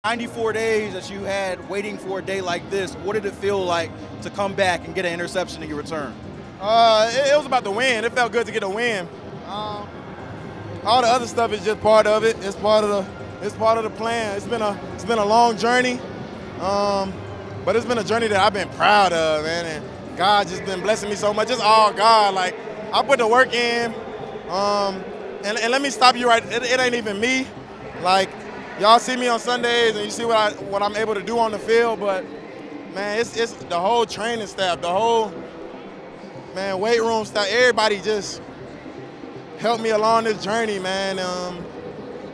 94 days that you had waiting for a day like this, what did it feel like to come back and get an interception in your return? It was about the win. It felt good to get a win. All the other stuff is just part of it. It's part of the plan. It's been a long journey, but it's been a journey that I've been proud of, man. And God just been blessing me so much. It's all God. Like, I put the work in. And let me stop you right. It ain't even me. Like, y'all see me on Sundays and you see what I'm able to do on the field, but man, it's the whole training staff, the whole weight room staff. Everybody just helped me along this journey, man.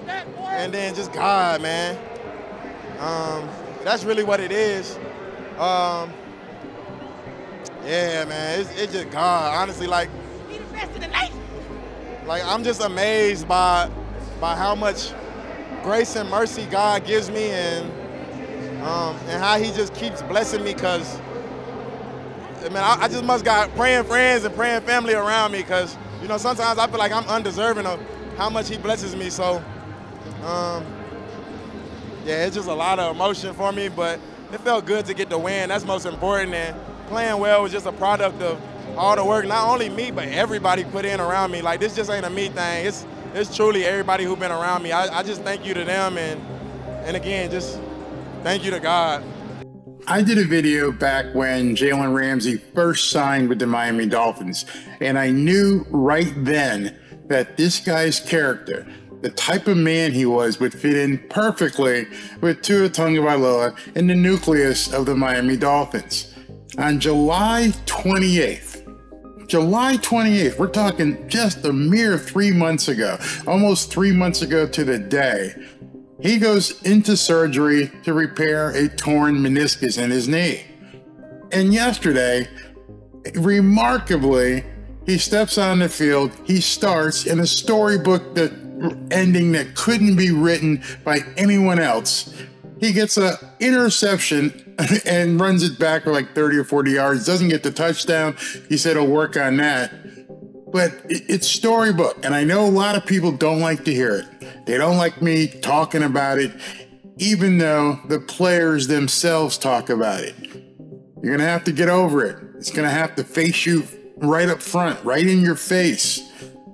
And then just God, man. That's really what it is. Yeah, man. It's just God. Honestly, like, He the best in the nation. Like, I'm just amazed by how much grace and mercy God gives me, and how He just keeps blessing me. Cause, man, I just must got praying friends and praying family around me. Cause, you know, sometimes I feel like I'm undeserving of how much He blesses me. So, yeah, it's just a lot of emotion for me, but it felt good to get the win. That's most important. And playing well was just a product of all the work, not only me, but everybody put in around me. Like, this just ain't a me thing. It's truly everybody who's been around me. I just thank you to them, and again, just thank you to God. I did a video back when Jalen Ramsey first signed with the Miami Dolphins, and I knew right then that this guy's character, the type of man he was, would fit in perfectly with Tua Tagovailoa and the nucleus of the Miami Dolphins. On July 28th, we're talking just a mere 3 months ago, almost 3 months ago to the day, he goes into surgery to repair a torn meniscus in his knee. And yesterday, remarkably, he steps on the field, he starts in a storybook ending that couldn't be written by anyone else. He gets an interception and runs it back for like 30 or 40 yards, doesn't get the touchdown. He said he'll work on that. But it's storybook, and I know a lot of people don't like to hear it. They don't like me talking about it, even though the players themselves talk about it. You're gonna have to get over it. It's gonna have to face you right up front, right in your face.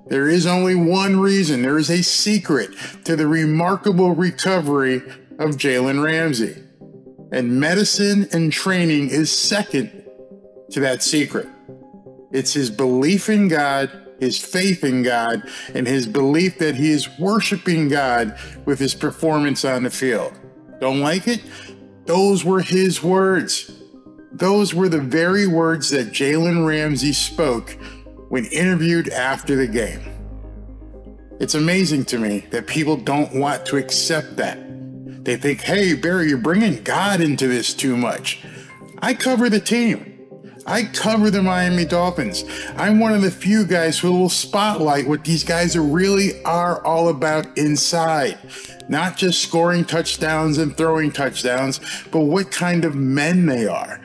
There is only one reason. There is a secret to the remarkable recovery of Jalen Ramsey. And medicine and training is second to that secret. It's his belief in God, his faith in God, and his belief that he is worshiping God with his performance on the field. Don't like it? Those were his words. Those were the very words that Jalen Ramsey spoke when interviewed after the game. It's amazing to me that people don't want to accept that. They think, hey, Barry, you're bringing God into this too much. I cover the team. I cover the Miami Dolphins. I'm one of the few guys who will spotlight what these guys really are all about inside. Not just scoring touchdowns and throwing touchdowns, but what kind of men they are.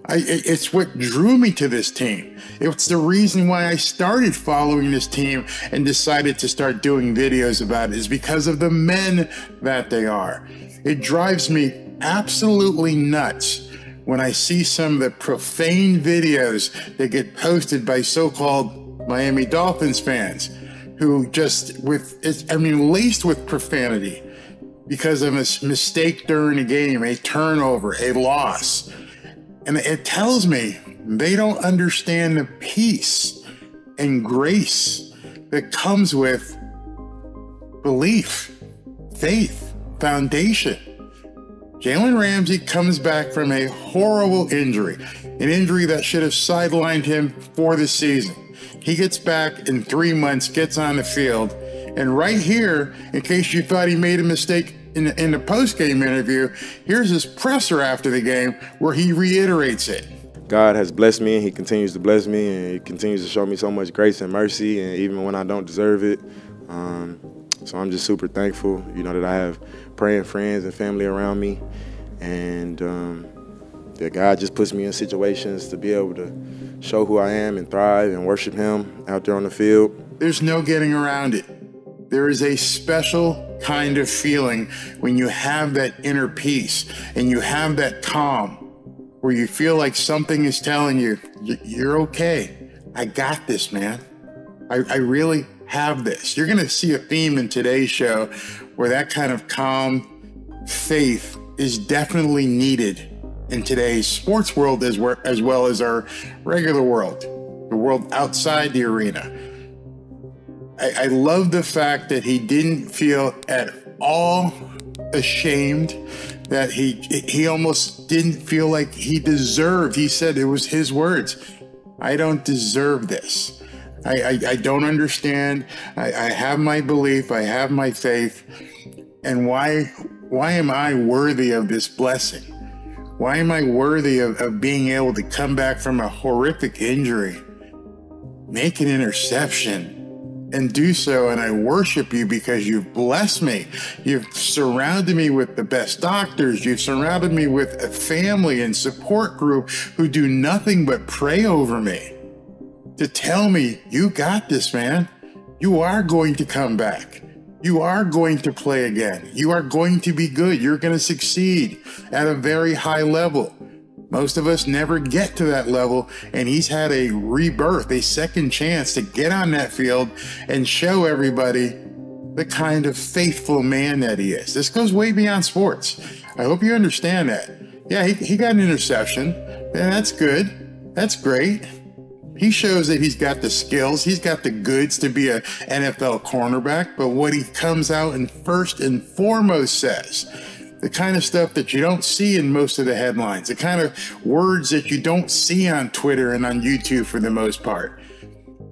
It's what drew me to this team. It's the reason why I started following this team and decided to start doing videos about it, is because of the men that they are. It drives me absolutely nuts when I see some of the profane videos that get posted by so-called Miami Dolphins fans who just laced with profanity because of a mistake during a game, a turnover, a loss. And it tells me they don't understand the peace and grace that comes with belief, faith, foundation. Jalen Ramsey comes back from a horrible injury, an injury that should have sidelined him for the season. He gets back in 3 months, gets on the field, and right here, in case you thought he made a mistake in the post-game interview, here's his presser after the game where he reiterates it. God has blessed me, and he continues to bless me, and he continues to show me so much grace and mercy, and even when I don't deserve it. So I'm just super thankful, you know, that I have praying friends and family around me, and that God just puts me in situations to be able to show who I am and thrive and worship him out there on the field. There's no getting around it. There is a special kind of feeling when you have that inner peace and you have that calm where you feel like something is telling you, you're okay. I got this, man. I really have this. You're going to see a theme in today's show where that kind of calm faith is definitely needed in today's sports world as well as our regular world, the world outside the arena. I love the fact that he didn't feel at all ashamed, that he almost didn't feel like he deserved. He said, it was his words, I don't deserve this. I don't understand. I have my belief. I have my faith. And why am I worthy of this blessing? Why am I worthy of being able to come back from a horrific injury, make an interception, and do so? And I worship you because you've blessed me. You've surrounded me with the best doctors. You've surrounded me with a family and support group who do nothing but pray over me, to tell me, you got this, man. You are going to come back. You are going to play again. You are going to be good. You're going to succeed at a very high level. Most of us never get to that level, and he's had a rebirth, a second chance to get on that field and show everybody the kind of faithful man that he is. This goes way beyond sports. I hope you understand that. Yeah, he got an interception, and that's good. That's great. He shows that he's got the skills, he's got the goods to be an NFL cornerback, but what he comes out and first and foremost says, the kind of stuff that you don't see in most of the headlines, the kind of words that you don't see on Twitter and on YouTube for the most part.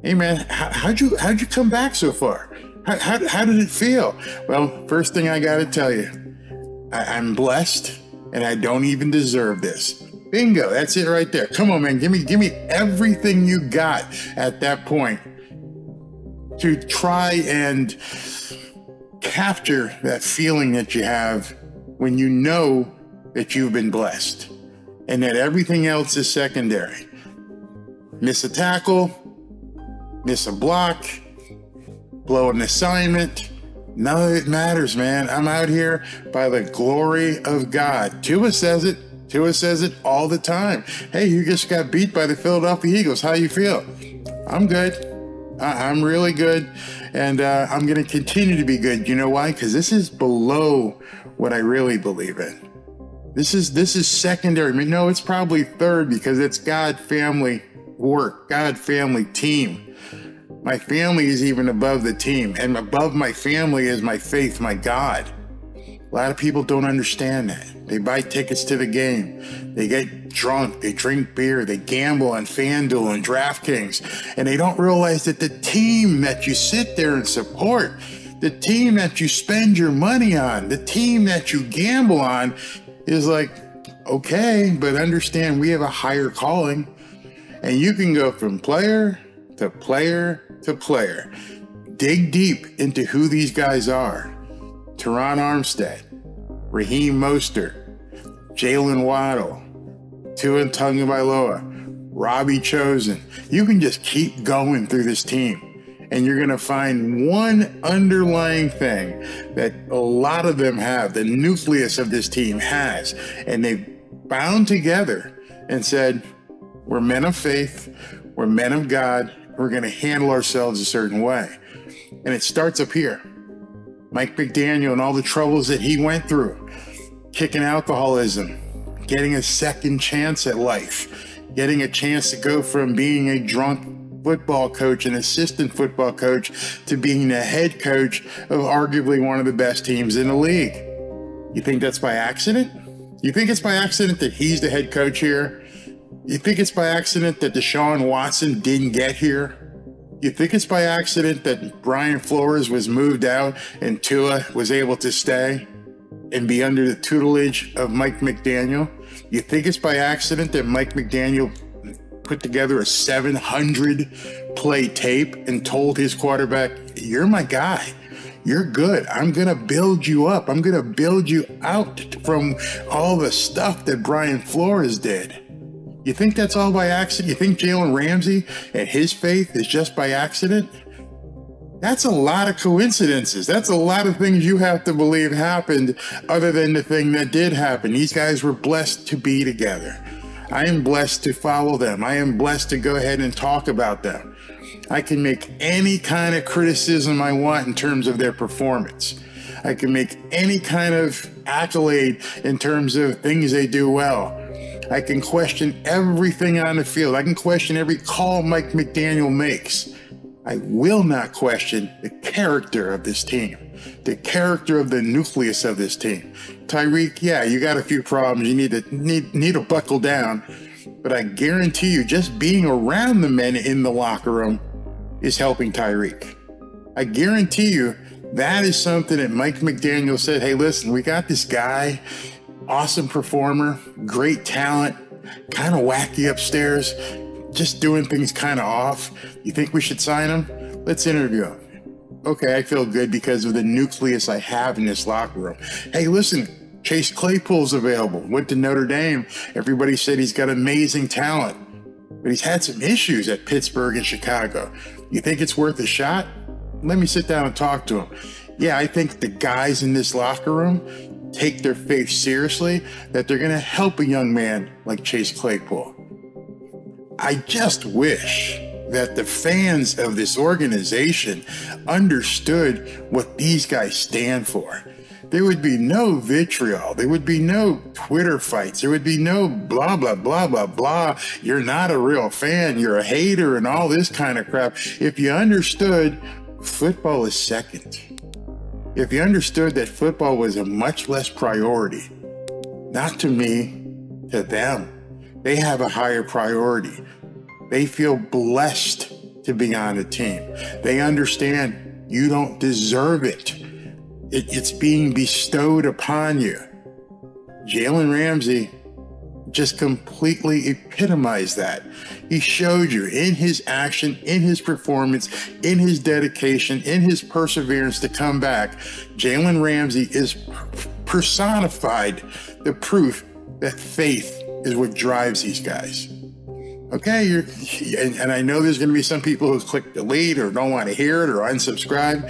Hey man, how'd you come back so far? How did it feel? Well, first thing I gotta tell you, I'm blessed and I don't even deserve this. Bingo, that's it right there. Come on, man, give me everything you got at that point to try and capture that feeling that you have when you know that you've been blessed and that everything else is secondary. Miss a tackle, miss a block, blow an assignment, none of it matters, man. I'm out here by the glory of God. Tua says it. Tua says it all the time. Hey, you just got beat by the Philadelphia Eagles. How you feel? I'm good. I'm really good. And I'm going to continue to be good. You know why? Because this is below what I really believe in. This is secondary. I mean, no, it's probably third because it's God, family, work, God, family, team. My family is even above the team. And above my family is my faith, my God. A lot of people don't understand that. They buy tickets to the game. They get drunk. They drink beer. They gamble on FanDuel and DraftKings. And they don't realize that the team that you sit there and support, the team that you spend your money on, the team that you gamble on is like, okay, but understand we have a higher calling. And you can go from player to player to player. Dig deep into who these guys are. Teron Armstead, Raheem Mostert, Jalen Waddle, Tua Tagovailoa, Robbie Chosen. You can just keep going through this team, and you're going to find one underlying thing that a lot of them have, the nucleus of this team has, and they've bound together and said, we're men of faith, we're men of God, we're going to handle ourselves a certain way. And it starts up here. Mike McDaniel and all the troubles that he went through, kicking alcoholism, getting a second chance at life, getting a chance to go from being a drunk football coach, an assistant football coach, to being the head coach of arguably one of the best teams in the league. You think that's by accident? You think it's by accident that he's the head coach here? You think it's by accident that Deshaun Watson didn't get here? You think it's by accident that Brian Flores was moved out and Tua was able to stay and be under the tutelage of Mike McDaniel? You think it's by accident that Mike McDaniel put together a 700-play tape and told his quarterback, you're my guy. You're good. I'm going to build you up. I'm going to build you out from all the stuff that Brian Flores did. You think that's all by accident? You think Jalen Ramsey and his faith is just by accident? That's a lot of coincidences. That's a lot of things you have to believe happened other than the thing that did happen. These guys were blessed to be together. I am blessed to follow them. I am blessed to go ahead and talk about them. I can make any kind of criticism I want in terms of their performance. I can make any kind of accolade in terms of things they do well. I can question everything on the field. I can question every call Mike McDaniel makes. I will not question the character of this team, the character of the nucleus of this team. Tyreek, yeah, you got a few problems. You need to buckle down. But I guarantee you, just being around the men in the locker room is helping Tyreek. I guarantee you that is something that Mike McDaniel said, hey, listen, we got this guy, awesome performer, great talent, kind of wacky upstairs, just doing things kind of off. You think we should sign him? Let's interview him. Okay, I feel good because of the nucleus I have in this locker room. Hey, listen, Chase Claypool's available. Went to Notre Dame. Everybody said he's got amazing talent, but he's had some issues at Pittsburgh and Chicago. You think it's worth a shot? Let me sit down and talk to him. Yeah, I think the guys in this locker room take their faith seriously, that they're going to help a young man like Chase Claypool. I just wish that the fans of this organization understood what these guys stand for. There would be no vitriol. There would be no Twitter fights. There would be no blah, blah, blah, blah, blah. You're not a real fan. You're a hater and all this kind of crap. If you understood football is second, if you understood that football was a much less priority, not to me, to them, they have a higher priority. They feel blessed to be on a team. They understand you don't deserve it. It's being bestowed upon you. Jalen Ramsey just completely epitomized that. He showed you in his action, in his performance, in his dedication, in his perseverance to come back. Jalen Ramsey is personified the proof that faith is what drives these guys. Okay, and I know there's going to be some people who click delete or don't want to hear it or unsubscribe.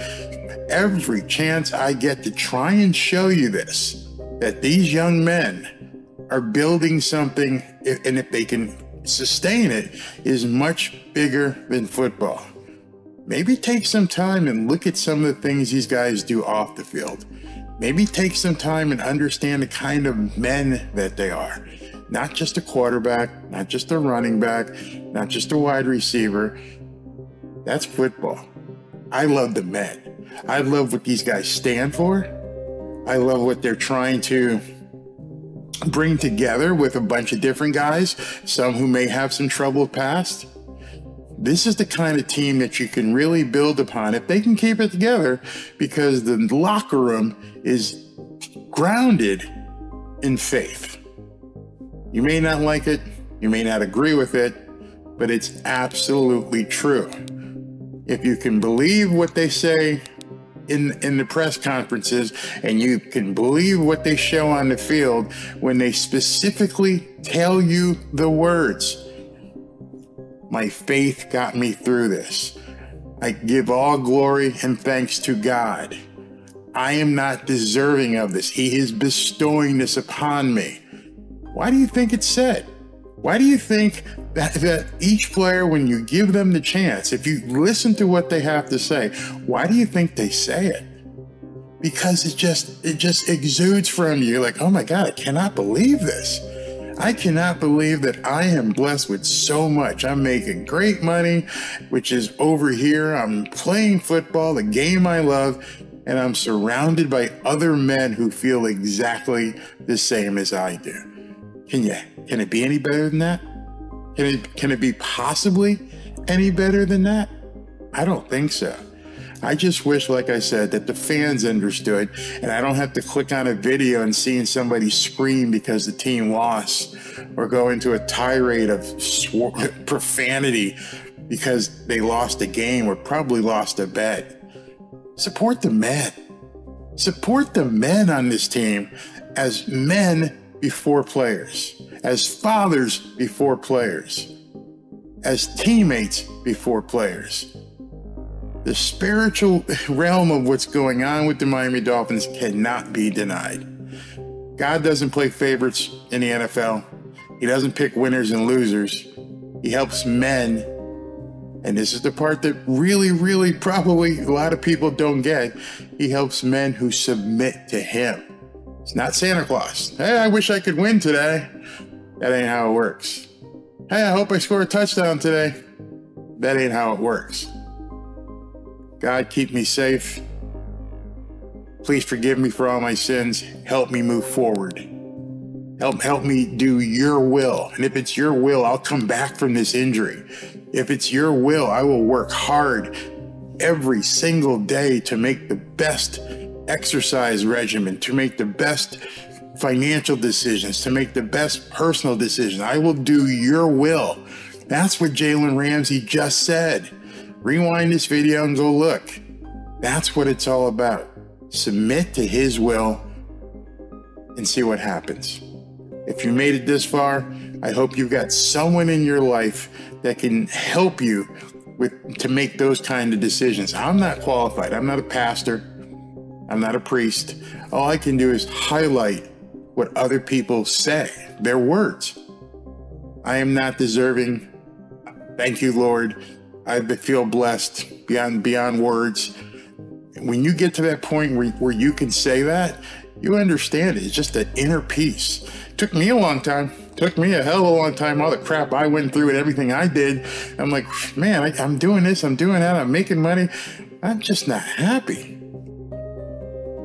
Every chance I get to try and show you this, that these young men are building something, and if they can sustain it, is much bigger than football. Maybe take some time and look at some of the things these guys do off the field. Maybe take some time and understand the kind of men that they are. Not just a quarterback, not just a running back, not just a wide receiver. That's football. I love the men. I love what these guys stand for. I love what they're trying to bring together with a bunch of different guys, some who may have some troubled past. This is the kind of team that you can really build upon if they can keep it together, because the locker room is grounded in faith. You may not like it, you may not agree with it, but it's absolutely true. If you can believe what they say in the press conferences, and you can believe what they show on the field when they specifically tell you the words, my faith got me through this. I give all glory and thanks to God. I am not deserving of this. He is bestowing this upon me. Why do you think it's said? Why do you think that each player, when you give them the chance, if you listen to what they have to say, why do you think they say it? Because it just exudes from you. You're like, oh my God, I cannot believe this. I cannot believe that I am blessed with so much. I'm making great money, which is over here. I'm playing football, the game I love, and I'm surrounded by other men who feel exactly the same as I do. Can it be any better than that? Can it be possibly any better than that? I don't think so. I just wish, like I said, that the fans understood, and I don't have to click on a video and seeing somebody scream because the team lost, or go into a tirade of profanity because they lost a game or probably lost a bet. Support the men. Support the men on this team as men before players, as fathers before players, as teammates before players. The spiritual realm of what's going on with the Miami Dolphins cannot be denied. God doesn't play favorites in the NFL. He doesn't pick winners and losers. He helps men, and this is the part that really probably a lot of people don't get. He helps men who submit to him. It's not Santa Claus. Hey, I wish I could win today. That ain't how it works. Hey, I hope I score a touchdown today. That ain't how it works. God, keep me safe. Please forgive me for all my sins. Help me move forward. Help me do your will. And if it's your will, I'll come back from this injury. If it's your will, I will work hard every single day to make the best exercise regimen, to make the best financial decisions, to make the best personal decisions. I will do your will. That's what Jalen Ramsey just said. Rewind this video and go look. That's what it's all about. Submit to his will and see what happens. If you made it this far, I hope you've got someone in your life that can help you to make those kind of decisions. I'm not qualified. I'm not a pastor. I'm not a priest. All I can do is highlight what other people say, their words. I am not deserving. Thank you, Lord. I feel blessed beyond words. When you get to that point where you can say that, you understand it. It's just an inner peace. Took me a long time. Took me a hell of a long time. All the crap I went through and everything I did. I'm like, man, I'm doing this. I'm doing that. I'm making money. I'm just not happy.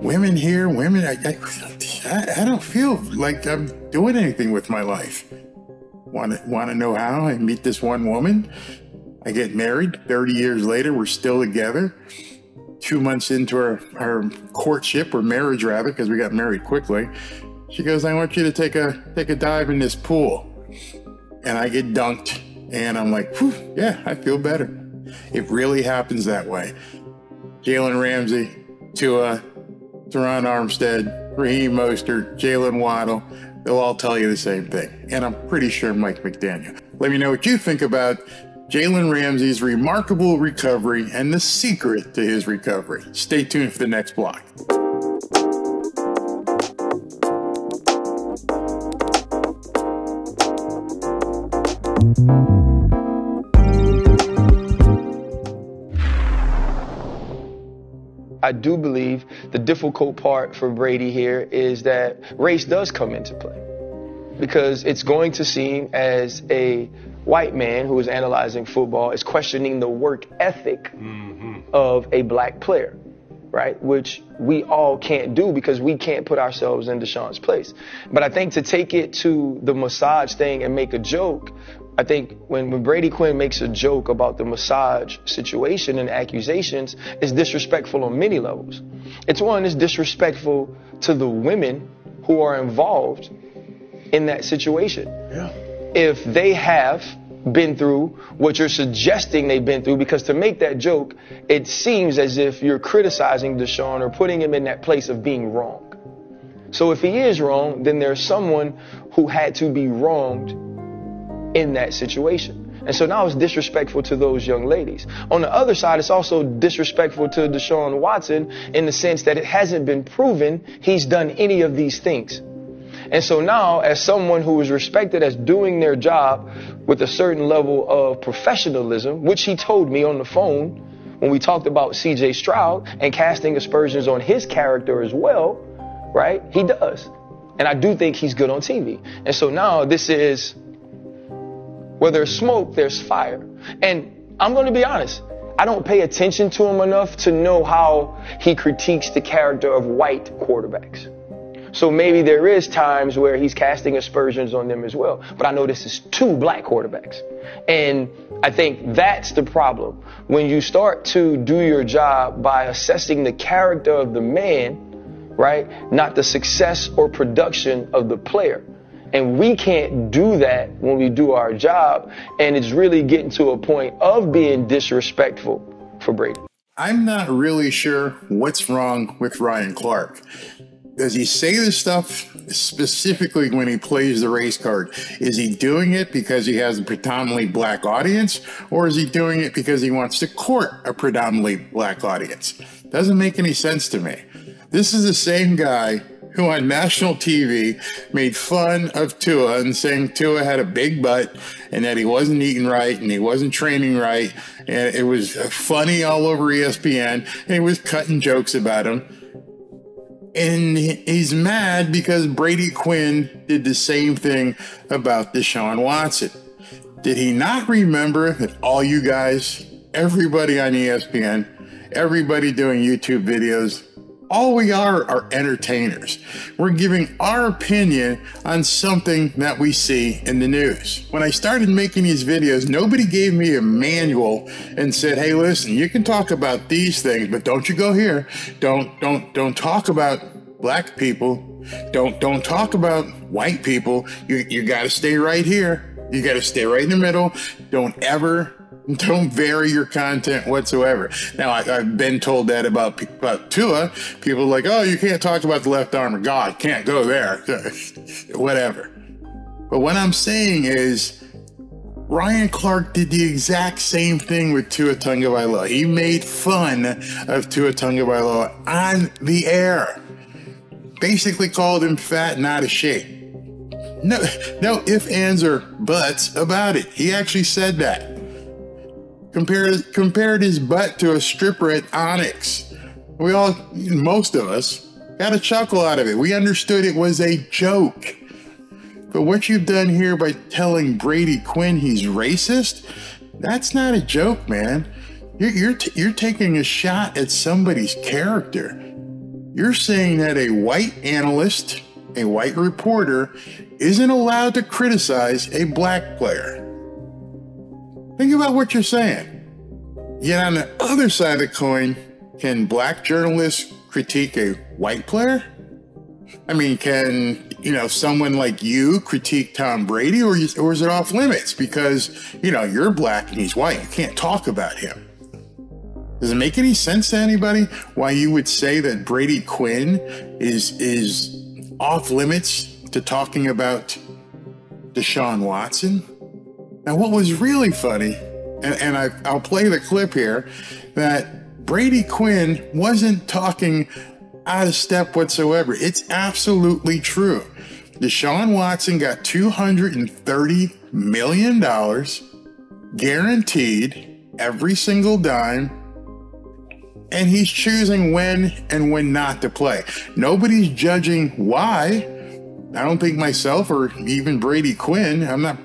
Women here, women, I don't feel like I'm doing anything with my life. Want to know how? I meet this one woman. I get married. 30 years later, we're still together. 2 months into our courtship, or marriage rather, because we got married quickly. She goes, I want you to take a dive in this pool. And I get dunked. And I'm like, whew, yeah, I feel better. It really happens that way. Jalen Ramsey, Tua, Teron Armstead, Raheem Mostert, Jalen Waddle, they'll all tell you the same thing. And I'm pretty sure Mike McDaniel. Let me know what you think about Jalen Ramsey's remarkable recovery and the secret to his recovery. Stay tuned for the next block. I do believe the difficult part for Brady here is that race does come into play, because it's going to seem as a white man who is analyzing football is questioning the work ethic of a black player, right? Which we all can't do because we can't put ourselves in Deshaun's place. But I think to take it to the massage thing and make a joke, I think when Brady Quinn makes a joke about the massage situation and accusations, it's disrespectful on many levels. It's disrespectful to the women who are involved in that situation. Yeah. If they have been through what you're suggesting they've been through, because to make that joke, it seems as if you're criticizing Deshaun or putting him in that place of being wrong. So if he is wrong, then there's someone who had to be wronged in that situation. And so now it's disrespectful to those young ladies. On the other side, it's also disrespectful to Deshaun Watson in the sense that it hasn't been proven he's done any of these things. And so now, as someone who is respected as doing their job with a certain level of professionalism, which he told me on the phone when we talked about C.J. Stroud and casting aspersions on his character as well, right? He does. And I do think he's good on TV. And so now this is, where there's smoke, there's fire. And I'm going to be honest, I don't pay attention to him enough to know how he critiques the character of white quarterbacks. So maybe there is times where he's casting aspersions on them as well. But I know this is 2 black quarterbacks. And I think that's the problem. When you start to do your job by assessing the character of the man, right, not the success or production of the player. And we can't do that when we do our job. And it's really getting to a point of being disrespectful for Brady. I'm not really sure what's wrong with Ryan Clark. does he say this stuff specifically when he plays the race card? Is he doing it because he has a predominantly black audience, or is he doing it because he wants to court a predominantly black audience? Doesn't make any sense to me. This is the same guy who on national TV made fun of Tua and saying Tua had a big butt and that he wasn't eating right and he wasn't training right. And it was funny all over ESPN, and he was cutting jokes about him. And he's mad because Brady Quinn did the same thing about Deshaun Watson. Did he not remember that all you guys, everybody on ESPN, everybody doing YouTube videos, all we are entertainers. We're giving our opinion on something that we see in the news. When I started making these videos, nobody gave me a manual and said, hey, listen, you can talk about these things, but don't you go here. Don't talk about black people. Don't talk about white people. You got to stay right here. You got to stay right in the middle. Don't vary your content whatsoever. Now, I've been told that about Tua. People are like, oh, you can't talk about the left arm. God, can't go there. Whatever. But what I'm saying is, Ryan Clark did the exact same thing with Tua Tagovailoa. He made fun of Tua Tagovailoa on the air. Basically called him fat and out of shape. No ifs, ands, or buts about it. He actually said that. Compared his butt to a stripper at Onyx. Most of us, got a chuckle out of it. We understood it was a joke. But what you've done here by telling Brady Quinn he's racist, that's not a joke, man. You're taking a shot at somebody's character. You're saying that a white analyst, a white reporter, isn't allowed to criticize a black player. Think about what you're saying. Yet on the other side of the coin, can black journalists critique a white player? I mean, can, someone like you critique Tom Brady, or is it off limits because, you're black and he's white? You can't talk about him. Does it make any sense to anybody why you would say that Brady Quinn is off limits to talking about Deshaun Watson? Now, what was really funny, and I'll play the clip here, that Brady Quinn wasn't talking out of step whatsoever. It's absolutely true. Deshaun Watson got $230 million guaranteed, every single dime, and he's choosing when and when not to play. Nobody's judging why. I don't think myself or even Brady Quinn, I'm not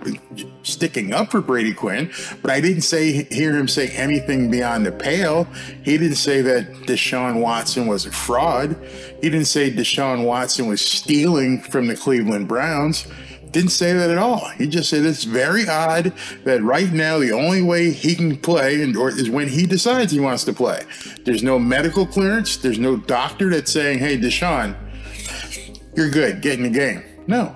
sticking up for Brady Quinn, but I didn't hear him say anything beyond the pale. He didn't say that Deshaun Watson was a fraud. He didn't say Deshaun Watson was stealing from the Cleveland Browns. Didn't say that at all. He just said it's very odd that right now the only way he can play is when he decides he wants to play. There's no medical clearance. There's no doctor that's saying, hey, Deshaun, you're good, get in the game. No,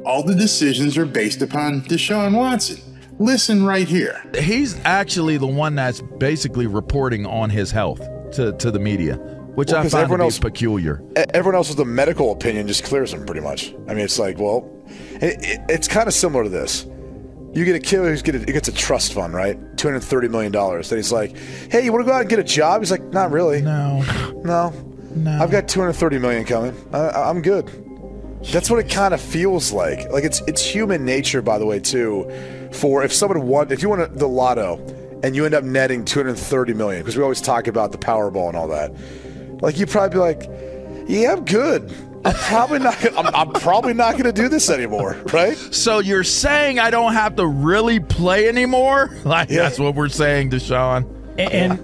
all the decisions are based upon Deshaun Watson. Listen right here. He's actually the one that's basically reporting on his health to the media, which I find to be peculiar. Everyone else with a medical opinion just clears him pretty much. I mean, it's like, well, it's kind of similar to this. You get a kid who gets a trust fund, right? $230 million. Then he's like, hey, you want to go out and get a job? He's like, not really. No. I've got $230 million coming. I'm good. That's what it kind of feels like. Like it's human nature, by the way, too. For if you won the lotto and you end up netting $230 million, because we always talk about the Powerball and all that, like you'd probably be like, yeah, I'm good. I'm probably not gonna do this anymore, right? So you're saying I don't have to really play anymore? That's what we're saying, Deshaun. And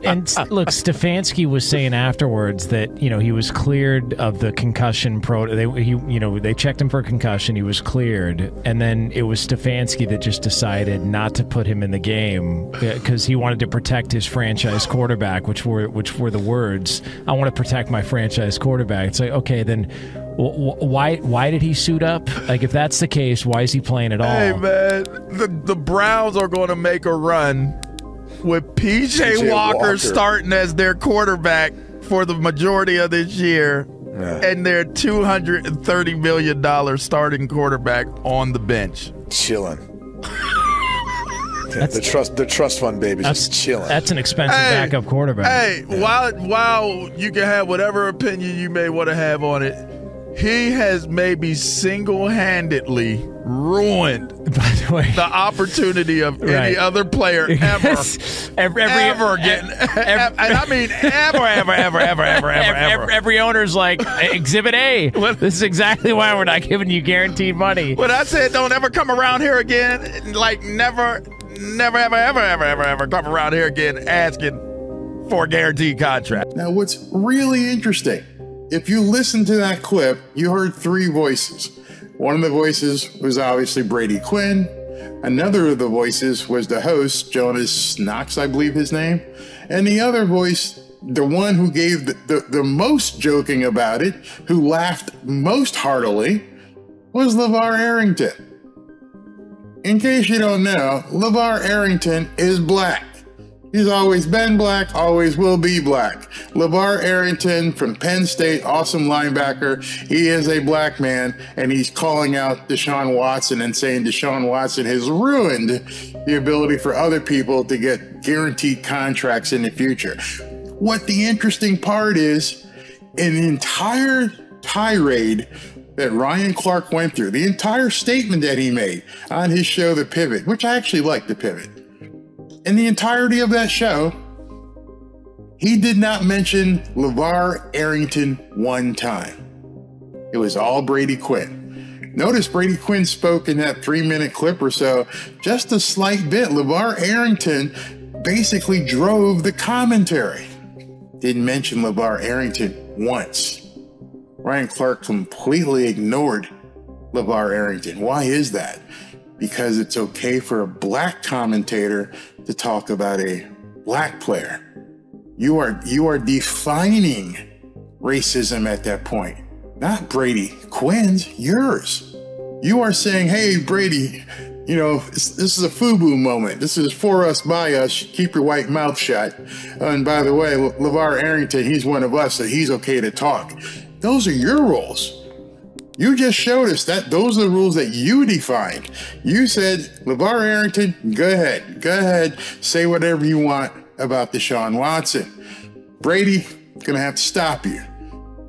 look, Stefanski was saying afterwards that he was cleared of the concussion they checked him for a concussion. He was cleared, and then it was Stefanski that just decided not to put him in the game because he wanted to protect his franchise quarterback, which were the words, "I want to protect my franchise quarterback." It's like, okay, then why did he suit up? Like, if that's the case, why is he playing at all? Hey man, the Browns are going to make a run with P.J. Walker starting as their quarterback for the majority of this year. and their $230 million starting quarterback on the bench. Chilling. The trust fund baby's just chilling. That's an expensive backup quarterback. Hey, while you can have whatever opinion you may want to have on it, he has maybe single-handedly ruined, by the way, the opportunity of any other player ever getting. And I mean ever. Every owner's like, Exhibit A. This is exactly why we're not giving you guaranteed money. When I said don't ever come around here again, like never ever come around here again asking for a guaranteed contract. Now, what's really interesting, if you listen to that clip, you heard three voices. One of the voices was obviously Brady Quinn. Another of the voices was the host, Jonas Knox, I believe his name. And the other voice, the one who gave the most joking about it, who laughed most heartily, was LeVar Arrington. In case you don't know, LeVar Arrington is black. He's always been black, always will be black. LeVar Arrington from Penn State, awesome linebacker. He is a black man, and he's calling out Deshaun Watson and saying Deshaun Watson has ruined the ability for other people to get guaranteed contracts in the future. What the interesting part is, an entire tirade that Ryan Clark went through, the entire statement that he made on his show, The Pivot, which I actually like The Pivot. In the entirety of that show, he did not mention LeVar Arrington one time. It was all Brady Quinn. Notice Brady Quinn spoke in that 3-minute clip or so, just a slight bit. LeVar Arrington basically drove the commentary. Didn't mention LeVar Arrington once. Ryan Clark completely ignored LeVar Arrington. Why is that? Because it's okay for a black commentator to talk about a black player. You are defining racism at that point. Not Brady Quinn's, yours. You are saying, hey, Brady, you know, this is a FUBU moment. This is for us, by us. Keep your white mouth shut. And by the way, LeVar Arrington, he's one of us, so he's okay to talk. Those are your rules. You just showed us that those are the rules that you defined. You said, LeVar Arrington, go ahead, say whatever you want about Deshaun Watson. Brady, gonna have to stop you.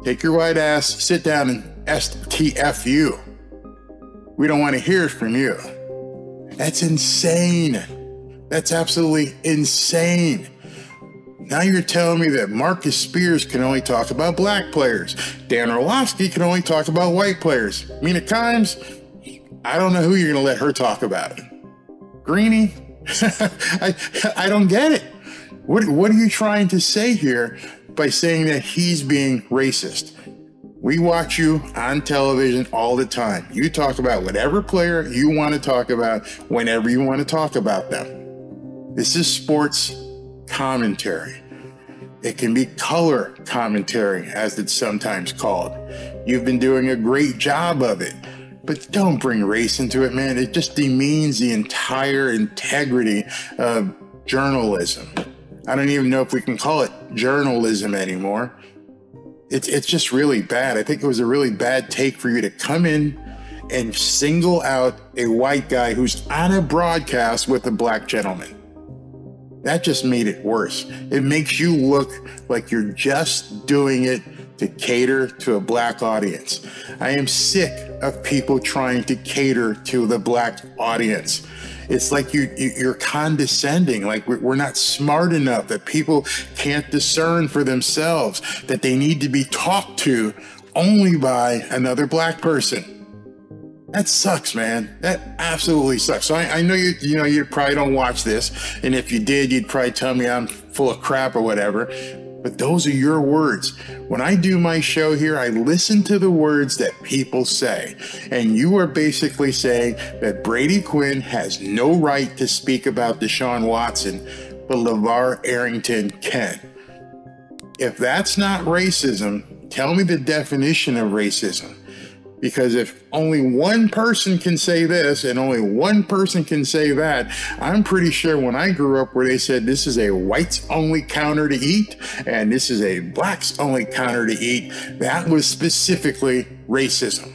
Take your white ass, sit down and STFU. We don't want to hear it from you. That's insane. That's absolutely insane. Now you're telling me that Marcus Spears can only talk about black players. Dan Orlovsky can only talk about white players. Mina Kimes, I don't know who you're going to let her talk about it. Greeny, I don't get it. What are you trying to say here by saying that he's being racist? We watch you on television all the time. You talk about whatever player you want to talk about whenever you want to talk about them. This is sports commentary. It can be color commentary, as it's sometimes called. You've been doing a great job of it, but don't bring race into it, man. It just demeans the entire integrity of journalism. I don't even know if we can call it journalism anymore. It's just really bad. I think it was a really bad take for you to come in and single out a white guy who's on a broadcast with a black gentleman. That just made it worse. It makes you look like you're just doing it to cater to a black audience. I am sick of people trying to cater to the black audience. It's like you're condescending, like we're not smart enough, that people can't discern for themselves, that they need to be talked to only by another black person. That sucks, man. That absolutely sucks. So I know you probably don't watch this, and if you did, you'd probably tell me I'm full of crap or whatever. But those are your words. When I do my show here, I listen to the words that people say, and you are basically saying that Brady Quinn has no right to speak about Deshaun Watson, but LeVar Arrington can. If that's not racism, tell me the definition of racism. Because if only one person can say this and only one person can say that, I'm pretty sure when I grew up where they said this is a whites only counter to eat and this is a blacks only counter to eat, that was specifically racism.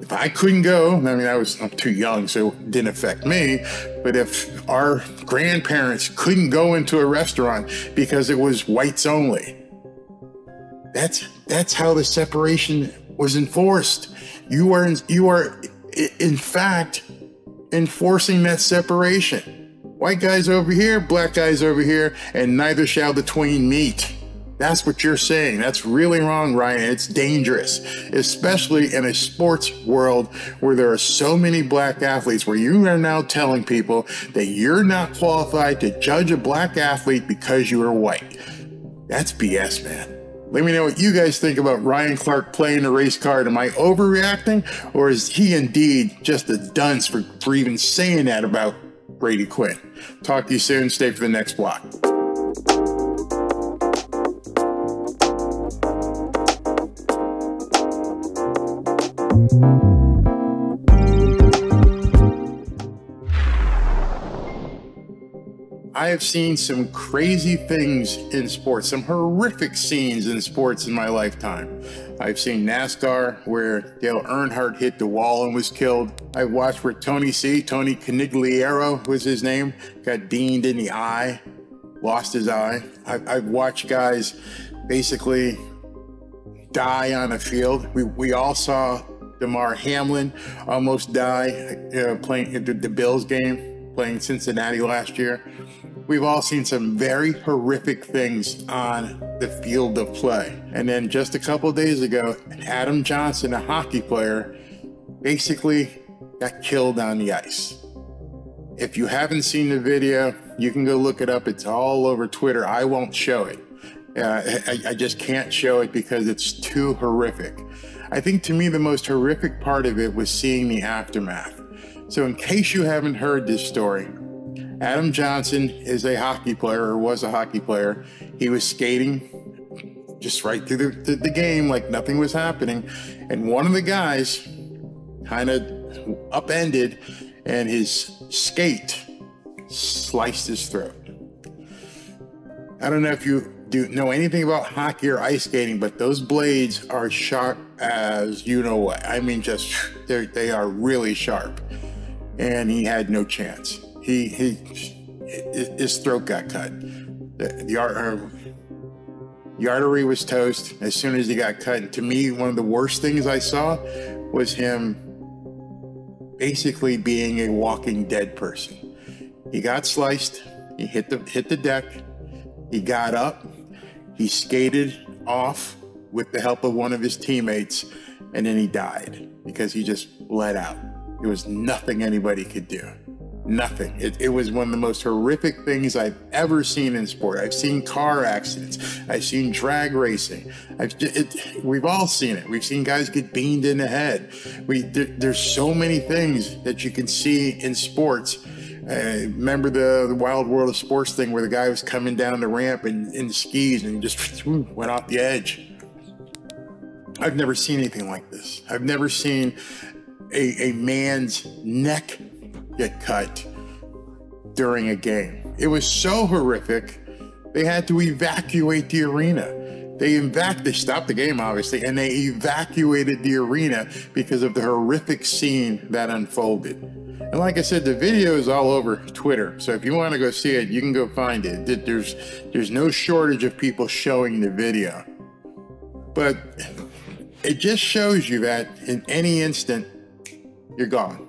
If I couldn't go, I mean, I'm too young, so it didn't affect me. But if our grandparents couldn't go into a restaurant because it was whites only, that's how the separation was enforced. You are in fact enforcing that separation. White guys over here, black guys over here, and neither shall the twain meet. That's what you're saying. That's really wrong, Ryan. It's dangerous, especially in a sports world where there are so many black athletes, where you are now telling people that you're not qualified to judge a black athlete because you are white. That's BS, man. Let me know what you guys think about Ryan Clark playing the race card. Am I overreacting, or is he indeed just a dunce for even saying that about Brady Quinn? Talk to you soon. Stay for the next block. I have seen some crazy things in sports, some horrific scenes in sports in my lifetime. I've seen NASCAR where Dale Earnhardt hit the wall and was killed. I've watched where Tony Conigliaro was his name, got beamed in the eye, lost his eye. I've watched guys basically die on a field. We all saw Damar Hamlin almost die playing the Bills game, playing Cincinnati last year. We've all seen some very horrific things on the field of play. And then just a couple of days ago, Adam Johnson, a hockey player, basically got killed on the ice. If you haven't seen the video, you can go look it up. It's all over Twitter. I won't show it. I just can't show it because it's too horrific. I think to me the most horrific part of it was seeing the aftermath. So in case you haven't heard this story, Adam Johnson is a hockey player, or was a hockey player. He was skating just right through the game like nothing was happening. And one of the guys kind of upended and his skate sliced his throat. I don't know if you do know anything about hockey or ice skating, but those blades are sharp as you know what. I mean, just they are really sharp. And he had no chance. His throat got cut. The artery was toast as soon as he got cut. And to me, one of the worst things I saw was him basically being a walking dead person. He got sliced. He hit the deck. He got up. He skated off with the help of one of his teammates, and then he died because he just bled out. There was nothing anybody could do. Nothing. It was one of the most horrific things I've ever seen in sport. I've seen car accidents. I've seen drag racing. We've all seen it. We've seen guys get beamed in the head. There's so many things that you can see in sports. Remember the Wild World of Sports thing where the guy was coming down the ramp in skis and just went off the edge. I've never seen anything like this. I've never seen a man's neck get cut during a game. It was so horrific, they had to evacuate the arena. They stopped the game, obviously, and they evacuated the arena because of the horrific scene that unfolded. And like I said, the video is all over Twitter, so if you want to go see it, you can go find it. There's no shortage of people showing the video. But it just shows you that in any instant, you're gone.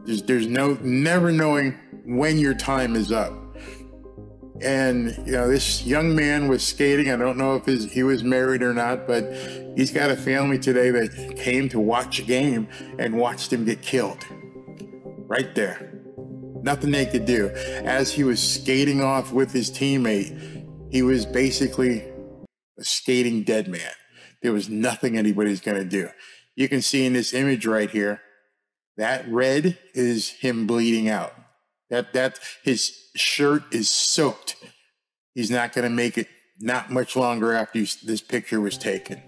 There's never knowing when your time is up. And, this young man was skating. I don't know if he was married or not, but he's got a family today that came to watch a game and watched him get killed. Right there. Nothing they could do. As he was skating off with his teammate, he was basically a skating dead man. There was nothing anybody's going to do. You can see in this image right here, that red is him bleeding out. That his shirt is soaked. He's not going to make it not much longer after this picture was taken.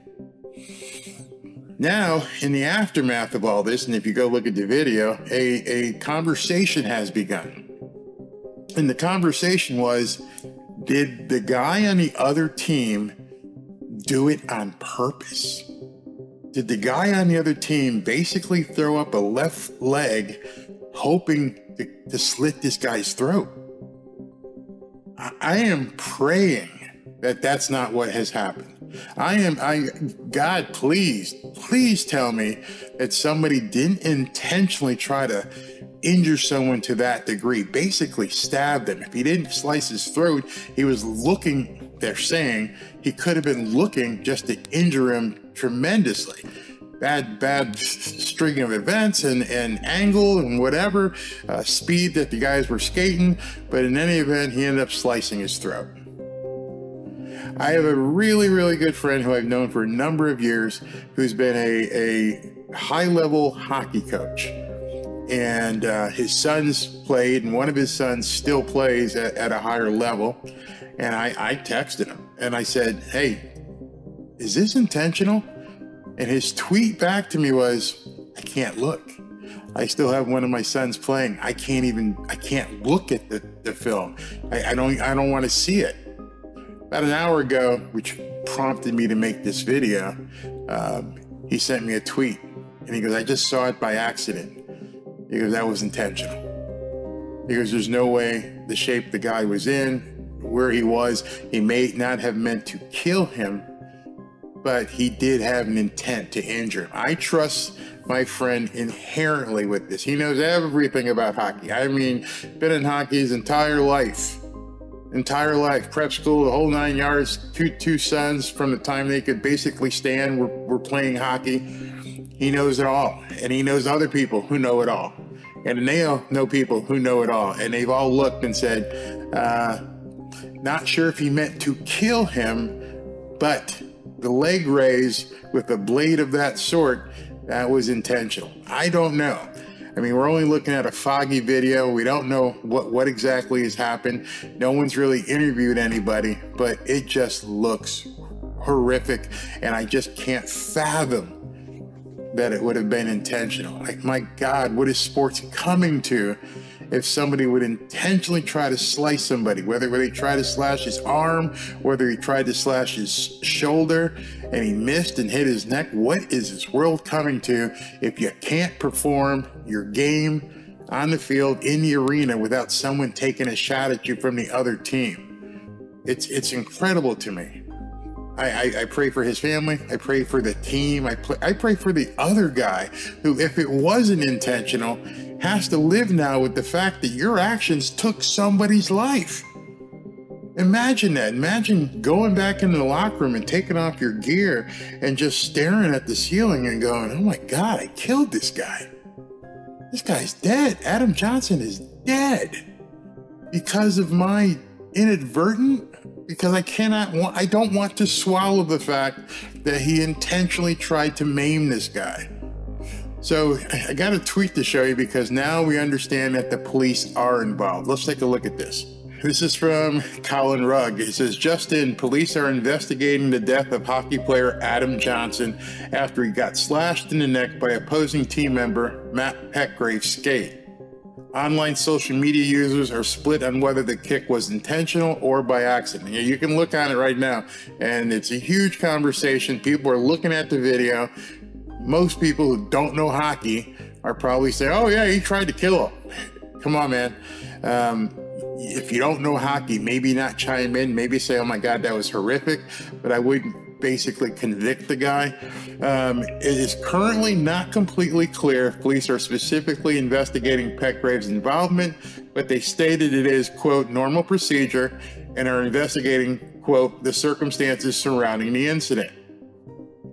Now, in the aftermath of all this, and if you go look at the video, a conversation has begun. And the conversation was, did the guy on the other team do it on purpose? Did the guy on the other team basically throw up a left leg hoping to slit this guy's throat? I am praying that that's not what has happened. God, please tell me that somebody didn't intentionally try to injure someone to that degree, basically stab them. If he didn't slice his throat, he was looking, they're saying, he could have been looking just to injure him tremendously. Bad string of events and angle and whatever, speed that the guys were skating, but in any event, he ended up slicing his throat. I have a really, really good friend who I've known for a number of years who's been a high-level hockey coach. And his sons played, and one of his sons still plays at a higher level. And I texted him, and I said, hey, is this intentional? And his tweet back to me was, I can't look. I still have one of my sons playing. I can't look at the film. I don't want to see it. About an hour ago, which prompted me to make this video, he sent me a tweet, and he goes, I just saw it by accident. He goes, that was intentional. He goes, there's no way the shape the guy was in, where he was, he may not have meant to kill him, but he did have an intent to injure him. I trust my friend inherently with this. He knows everything about hockey. I mean, been in hockey his entire life, prep school, the whole 9 yards, two sons from the time they could basically stand were playing hockey. He knows it all, and he knows other people who know it all. And they know people who know it all, and they've all looked and said, not sure if he meant to kill him, but the leg raise with a blade of that sort, that was intentional. I don't know. I mean, we're only looking at a foggy video. We don't know what exactly has happened. No one's really interviewed anybody, but it just looks horrific, and I just can't fathom that it would have been intentional. Like, my God, what is sports coming to if somebody would intentionally try to slice somebody, whether they try to slash his arm, whether he tried to slash his shoulder and he missed and hit his neck? What is this world coming to if you can't perform your game on the field, in the arena, without someone taking a shot at you from the other team? It's incredible to me. I pray for his family. I pray for the team. I pray for the other guy who, if it wasn't intentional, has to live now with the fact that your actions took somebody's life. Imagine that. Imagine going back into the locker room and taking off your gear and just staring at the ceiling and going, oh my God, I killed this guy. This guy's dead. Adam Johnson is dead because of my because I don't want to swallow the fact that he intentionally tried to maim this guy. So I got a tweet to show you because now we understand that the police are involved. Let's take a look at this. This is from Colin Rugg. It says, Justin, police are investigating the death of hockey player Adam Johnson after he got slashed in the neck by opposing team member Matt Petgrave's skate. Online social media users are split on whether the kick was intentional or by accident. You can look on it right now, and it's a huge conversation. People are looking at the video. Most people who don't know hockey are probably saying, oh yeah, he tried to kill him. Come on, man. If you don't know hockey, maybe not chime in, maybe say, oh my God, that was horrific, but I wouldn't basically convict the guy. It is currently not completely clear if police are specifically investigating Petgrave's involvement, but they stated it is, quote, normal procedure and are investigating, quote, the circumstances surrounding the incident.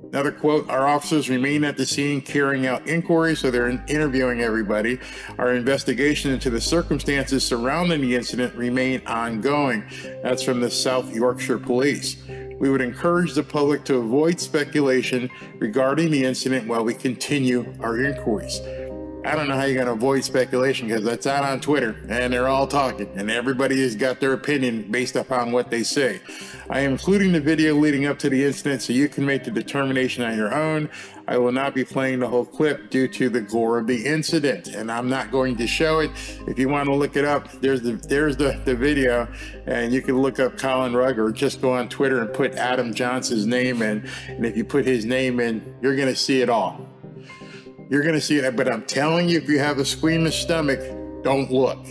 Another quote, our officers remain at the scene carrying out inquiries, so they're interviewing everybody. Our investigation into the circumstances surrounding the incident remain ongoing. That's from the South Yorkshire Police. We would encourage the public to avoid speculation regarding the incident while we continue our inquiries. I don't know how you're going to avoid speculation because that's out on Twitter and they're all talking and everybody has got their opinion based upon what they say. I am including the video leading up to the incident so you can make the determination on your own. I will not be playing the whole clip due to the gore of the incident, and I'm not going to show it. If you want to look it up, there's the video, and you can look up Colin Rugg or just go on Twitter and put Adam Johnson's name in, and if you put his name in, you're going to see it all. You're going to see it, but I'm telling you, if you have a squeamish stomach, don't look,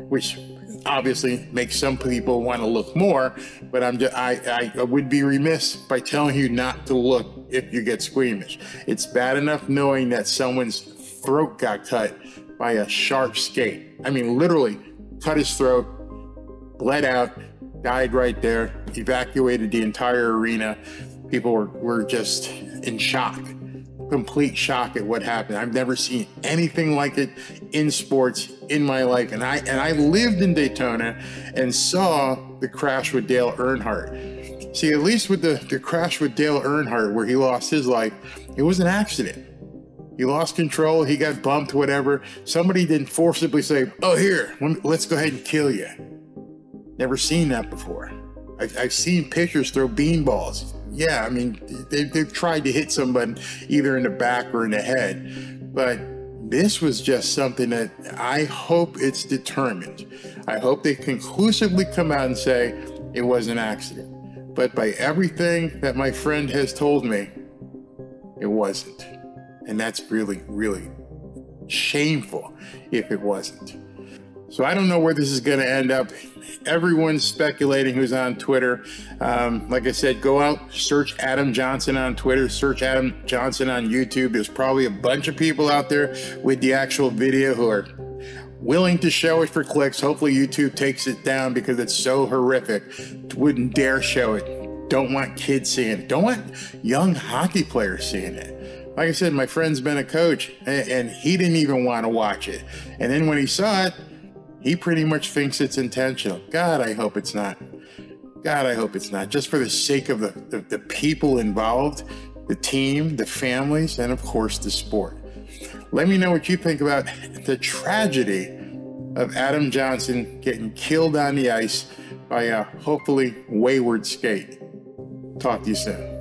which obviously makes some people want to look more, but I would be remiss by telling you not to look if you get squeamish. It's bad enough knowing that someone's throat got cut by a sharp skate. I mean, literally cut his throat, bled out, died right there, evacuated the entire arena. People were just in shock. Complete shock at what happened. I've never seen anything like it in sports in my life. And I lived in Daytona and saw the crash with Dale Earnhardt. See, at least with the crash with Dale Earnhardt, where he lost his life, it was an accident. He lost control, he got bumped, whatever. Somebody didn't forcibly say, oh, here, let's go ahead and kill you. Never seen that before. I've seen pitchers throw beanballs. Yeah, I mean, they've tried to hit somebody either in the back or in the head, but this was just something that I hope it's determined. I hope they conclusively come out and say it was an accident. But by everything that my friend has told me, it wasn't. And that's really, really shameful if it wasn't. So I don't know where this is going to end up. Everyone's speculating who's on Twitter. Like I said, go out, search Adam Johnson on Twitter, search Adam Johnson on YouTube. There's probably a bunch of people out there with the actual video who are willing to show it for clicks. Hopefully YouTube takes it down because it's so horrific. Wouldn't dare show it. Don't want kids seeing it. Don't want young hockey players seeing it. Like I said, my friend's been a coach and he didn't even want to watch it. And then when he saw it, he pretty much thinks it's intentional. God, I hope it's not. God, I hope it's not. Just for the sake of the people involved, the team, the families, and of course the sport. Let me know what you think about the tragedy of Adam Johnson getting killed on the ice by a hopefully wayward skate. Talk to you soon.